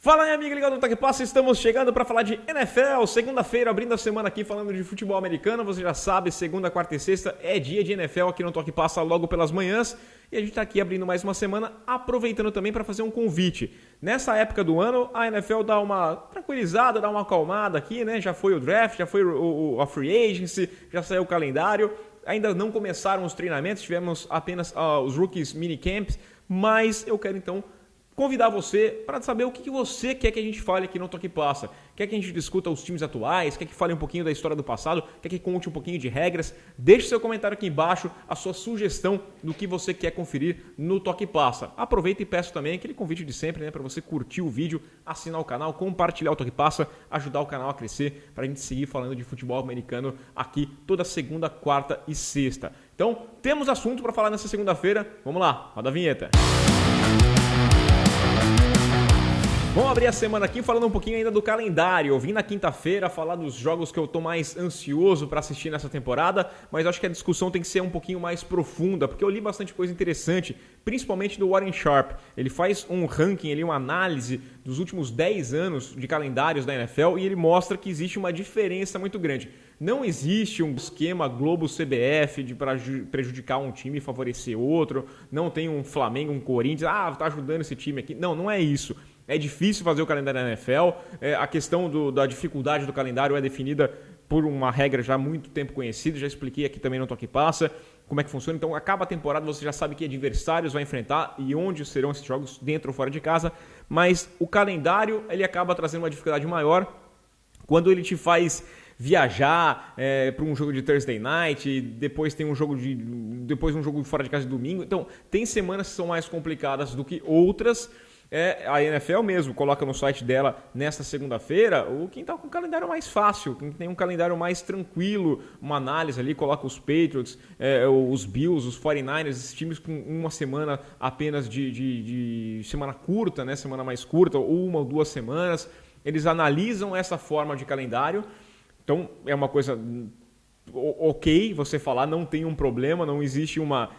Fala aí, amigo ligado no Toque Passa, estamos chegando para falar de NFL, segunda-feira, abrindo a semana aqui falando de futebol americano. Você já sabe, segunda, quarta e sexta é dia de NFL aqui no Toque Passa logo pelas manhãs. E a gente está aqui abrindo mais uma semana, aproveitando também para fazer um convite. Nessa época do ano, a NFL dá uma tranquilizada, dá uma acalmada aqui, né? Já foi o draft, já foi a free agency, já saiu o calendário. Ainda não começaram os treinamentos, tivemos apenas os rookies minicamps, mas eu quero então convidar você para saber o que você quer que a gente fale aqui no Toque Passa. Quer que a gente discuta os times atuais, quer que fale um pouquinho da história do passado, quer que conte um pouquinho de regras. Deixe seu comentário aqui embaixo, a sua sugestão do que você quer conferir no Toque Passa. Aproveita e peço também aquele convite de sempre, né, para você curtir o vídeo, assinar o canal, compartilhar o Toque Passa, ajudar o canal a crescer, para a gente seguir falando de futebol americano aqui toda segunda, quarta e sexta. Então, temos assunto para falar nessa segunda-feira. Vamos lá, roda a vinheta. Vamos abrir a semana aqui falando um pouquinho ainda do calendário. Eu vim na quinta-feira falar dos jogos que eu tô mais ansioso para assistir nessa temporada, mas acho que a discussão tem que ser um pouquinho mais profunda, porque eu li bastante coisa interessante, principalmente do Warren Sharp. Ele faz um ranking, uma análise dos últimos 10 anos de calendários da NFL e ele mostra que existe uma diferença muito grande. Não existe um esquema Globo-CBF para prejudicar um time e favorecer outro. Não tem um Flamengo, um Corinthians, tá ajudando esse time aqui. Não é isso. É difícil fazer o calendário da NFL. A questão da dificuldade do calendário é definida por uma regra já há muito tempo conhecida. Já expliquei aqui também no Toque Passa como é que funciona. Então, acaba a temporada, você já sabe que adversários vai enfrentar e onde serão esses jogos, dentro ou fora de casa. Mas o calendário ele acaba trazendo uma dificuldade maior quando ele te faz viajar para um jogo de Thursday Night, depois tem um jogo fora de casa de domingo. Então, tem semanas que são mais complicadas do que outras. A NFL mesmo coloca no site dela nesta segunda-feira quem está com o calendário mais fácil, quem tem um calendário mais tranquilo, uma análise ali, coloca os Patriots, os Bills, os 49ers, esses times com uma semana apenas de semana curta, né, semana mais curta, ou uma ou 2 semanas. Eles analisam essa forma de calendário, então é uma coisa ok você falar, não tem um problema, não existe uma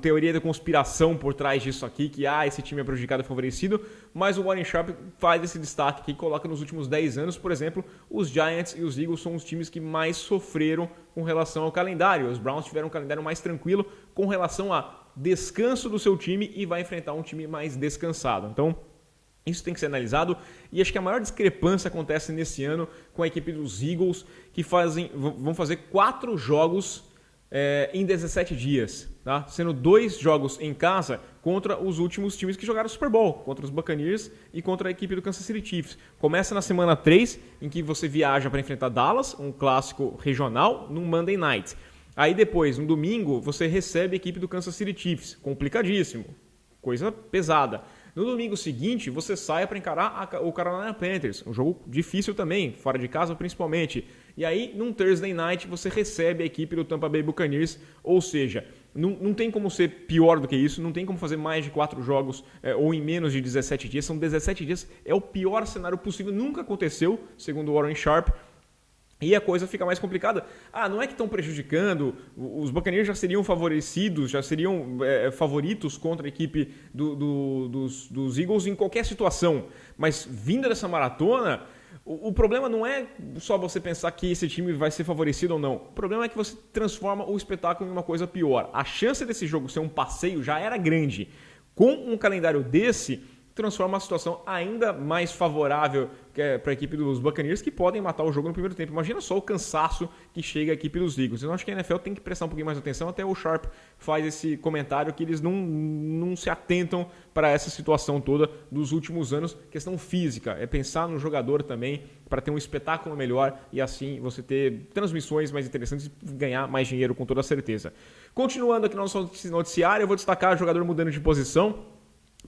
teoria da conspiração por trás disso aqui, que esse time é prejudicado e favorecido, mas o Warren Sharp faz esse destaque aqui, coloca nos últimos 10 anos, por exemplo, os Giants e os Eagles são os times que mais sofreram com relação ao calendário. Os Browns tiveram um calendário mais tranquilo com relação a descanso do seu time e vai enfrentar um time mais descansado. Então, isso tem que ser analisado, e acho que a maior discrepância acontece nesse ano com a equipe dos Eagles, que vão fazer 4 jogos em 17 dias, tá? Sendo 2 jogos em casa contra os últimos times que jogaram o Super Bowl, contra os Buccaneers e contra a equipe do Kansas City Chiefs. Começa na semana 3, em que você viaja para enfrentar Dallas, um clássico regional, num Monday Night. Aí depois, no domingo, você recebe a equipe do Kansas City Chiefs, complicadíssimo, coisa pesada. No domingo seguinte, você sai para encarar o Carolina Panthers, um jogo difícil também, fora de casa principalmente. E aí, num Thursday Night, você recebe a equipe do Tampa Bay Buccaneers, ou seja, não tem como ser pior do que isso, não tem como fazer mais de 4 jogos ou em menos de 17 dias. São 17 dias, é o pior cenário possível, nunca aconteceu, segundo o Warren Sharp. E a coisa fica mais complicada. Não é que estão prejudicando, os Buccaneers já seriam favorecidos, já seriam favoritos contra a equipe dos Eagles em qualquer situação. Mas vinda dessa maratona, o problema não é só você pensar que esse time vai ser favorecido ou não. O problema é que você transforma o espetáculo em uma coisa pior. A chance desse jogo ser um passeio já era grande. Com um calendário desse, transforma a situação ainda mais favorável para a equipe dos Buccaneers, que podem matar o jogo no primeiro tempo. Imagina só o cansaço que chega a equipe dos Eagles. Eu acho que a NFL tem que prestar um pouquinho mais atenção. Até o Sharp faz esse comentário que eles não se atentam para essa situação toda dos últimos anos. Questão física, é pensar no jogador também para ter um espetáculo melhor e assim você ter transmissões mais interessantes e ganhar mais dinheiro com toda certeza. Continuando aqui no nosso noticiário, eu vou destacar o jogador mudando de posição,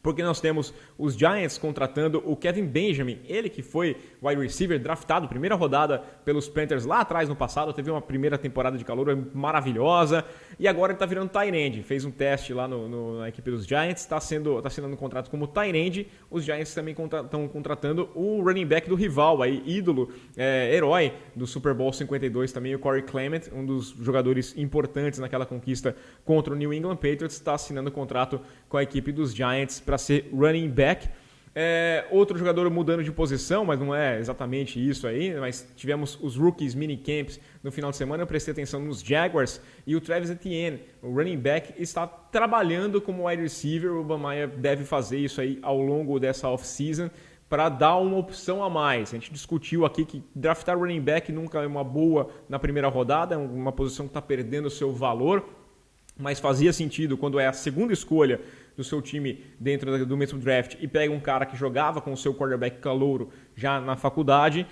porque nós temos os Giants contratando o Kevin Benjamin, ele que foi wide receiver draftado, primeira rodada pelos Panthers lá atrás no passado, teve uma primeira temporada de calouro maravilhosa, e agora ele está virando tight end, fez um teste lá na equipe dos Giants, está assinando um contrato como tight end. Os Giants também estão contratando o running back do rival, aí, ídolo, herói do Super Bowl 52 também, o Corey Clement, um dos jogadores importantes naquela conquista contra o New England Patriots, está assinando um contrato com a equipe dos Giants para ser running back. Outro jogador mudando de posição, mas não é exatamente isso aí, mas tivemos os rookies minicamps no final de semana, eu prestei atenção nos Jaguars, e o Travis Etienne, o running back, está trabalhando como wide receiver. O Urban Meyer deve fazer isso aí ao longo dessa off-season para dar uma opção a mais. A gente discutiu aqui que draftar running back nunca é uma boa na primeira rodada, é uma posição que está perdendo o seu valor, mas fazia sentido quando é a segunda escolha do seu time dentro do mesmo draft e pega um cara que jogava com o seu quarterback calouro já na faculdade.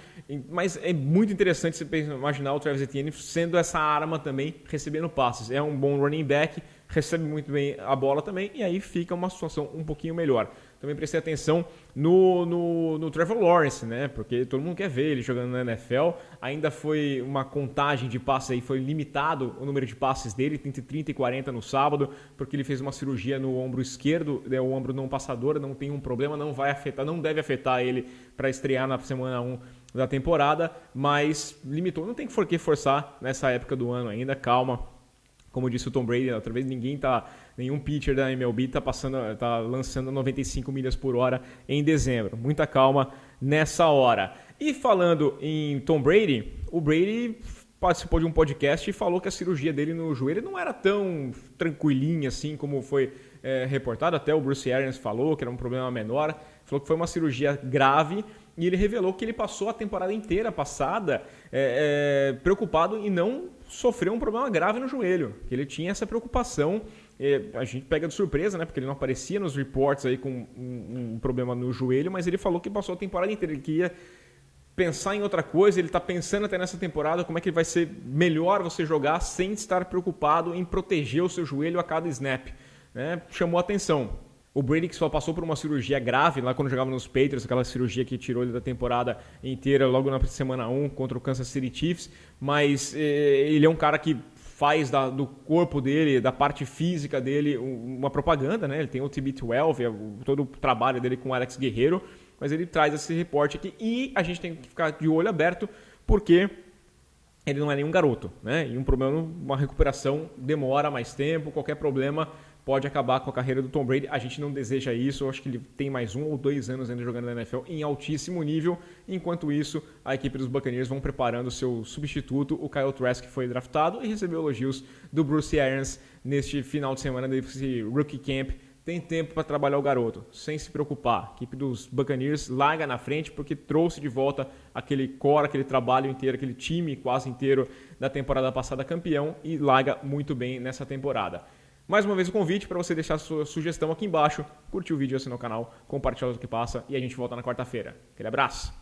Mas é muito interessante você imaginar o Travis Etienne sendo essa arma também, recebendo passes. É um bom running back, recebe muito bem a bola também, e aí fica uma situação um pouquinho melhor. Também prestei atenção no Trevor Lawrence, né? Porque todo mundo quer ver ele jogando na NFL. Ainda foi uma contagem de passes aí, foi limitado o número de passes dele, entre 30 e 40 no sábado, porque ele fez uma cirurgia no ombro esquerdo, o ombro não passador, não tem um problema, não deve afetar ele para estrear na semana 1 da temporada, mas limitou. Não tem por que forçar nessa época do ano ainda, calma. Como disse o Tom Brady, outra vez nenhum pitcher da MLB tá lançando 95 milhas por hora em dezembro. Muita calma nessa hora. E falando em Tom Brady, o Brady participou de um podcast e falou que a cirurgia dele no joelho não era tão tranquilinha assim como foi reportado. Até o Bruce Arians falou que era um problema menor. Falou que foi uma cirurgia grave. E ele revelou que ele passou a temporada inteira passada preocupado em não sofrer um problema grave no joelho. Que ele tinha essa preocupação. A gente pega de surpresa, né? Porque ele não aparecia nos reports aí com um problema no joelho, mas ele falou que passou a temporada inteira. Ele queria pensar em outra coisa, ele está pensando até nessa temporada como é que vai ser melhor você jogar sem estar preocupado em proteger o seu joelho a cada snap. Né? Chamou a atenção. O Brady que só passou por uma cirurgia grave lá quando jogava nos Patriots, aquela cirurgia que tirou ele da temporada inteira logo na semana 1 contra o Kansas City Chiefs, mas ele é um cara que faz do corpo dele, da parte física dele, uma propaganda, né? Ele tem o TB12, todo o trabalho dele com o Alex Guerreiro, mas ele traz esse reporte aqui e a gente tem que ficar de olho aberto porque ele não é nenhum garoto, né? E uma recuperação demora mais tempo, qualquer problema pode acabar com a carreira do Tom Brady. A gente não deseja isso. Eu acho que ele tem mais 1 ou 2 anos ainda jogando na NFL em altíssimo nível. Enquanto isso, a equipe dos Buccaneers vão preparando o seu substituto, o Kyle Trask, que foi draftado e recebeu elogios do Bruce Arians neste final de semana desse Rookie Camp. Tem tempo para trabalhar o garoto, sem se preocupar. A equipe dos Buccaneers larga na frente porque trouxe de volta aquele core, aquele trabalho inteiro, aquele time quase inteiro da temporada passada campeão e larga muito bem nessa temporada. Mais uma vez o convite para você deixar a sua sugestão aqui embaixo, curtir o vídeo, assinar o canal, compartilhar o que passa e a gente volta na quarta-feira. Aquele abraço!